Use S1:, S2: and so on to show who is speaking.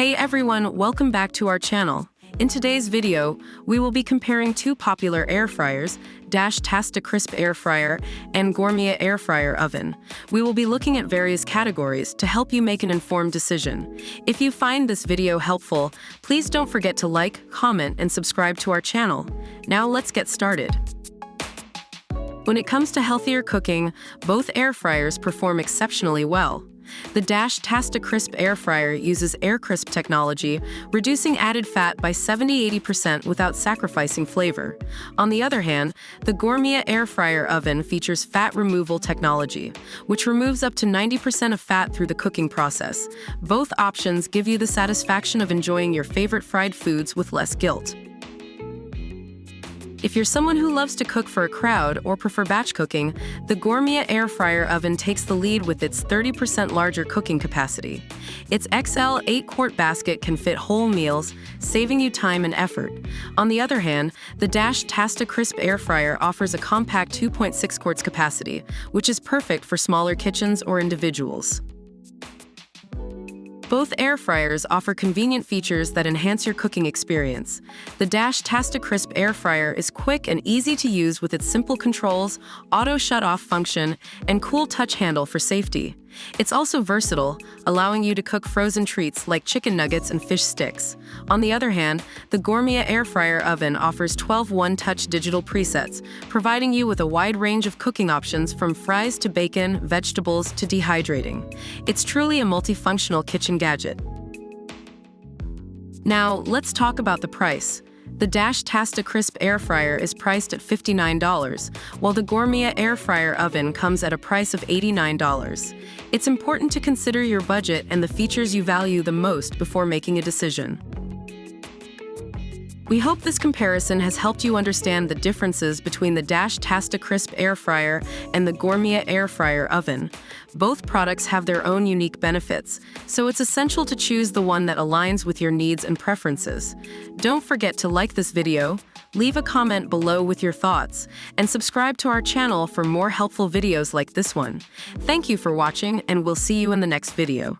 S1: Hey everyone, welcome back to our channel. In today's video, we will be comparing two popular air fryers, Tasti-Crisp air fryer and Gourmia air fryer oven. We will be looking at various categories to help you make an informed decision. If you find this video helpful, please don't forget to like, comment, and subscribe to our channel. Now let's get started. When it comes to healthier cooking, both air fryers perform exceptionally well. The Tasti-Crisp air fryer uses air crisp technology, reducing added fat by 70–80% without sacrificing flavor. On the other hand, the Gourmia air fryer oven features fat removal technology, which removes up to 90% of fat through the cooking process. Both options give you the satisfaction of enjoying your favorite fried foods with less guilt. If you're someone who loves to cook for a crowd or prefer batch cooking, the Gourmia air fryer oven takes the lead with its 30% larger cooking capacity. Its XL 8-quart basket can fit whole meals, saving you time and effort. On the other hand, the Tasti-Crisp air fryer offers a compact 2.6 quarts capacity, which is perfect for smaller kitchens or individuals. Both air fryers offer convenient features that enhance your cooking experience. The Tasti-Crisp air fryer is quick and easy to use with its simple controls, auto shut-off function, and cool touch handle for safety. It's also versatile, allowing you to cook frozen treats like chicken nuggets and fish sticks. On the other hand, the Gourmia air fryer oven offers 12 one-touch digital presets, providing you with a wide range of cooking options from fries to bacon, vegetables to dehydrating. It's truly a multifunctional kitchen gadget. Now, let's talk about the price. The Tasti-Crisp air fryer is priced at $59, while the Gourmia air fryer oven comes at a price of $89. It's important to consider your budget and the features you value the most before making a decision. We hope this comparison has helped you understand the differences between the Tasti-Crisp air fryer and the Gourmia air fryer oven. Both products have their own unique benefits, so it's essential to choose the one that aligns with your needs and preferences. Don't forget to like this video, leave a comment below with your thoughts, and subscribe to our channel for more helpful videos like this one. Thank you for watching, and we'll see you in the next video.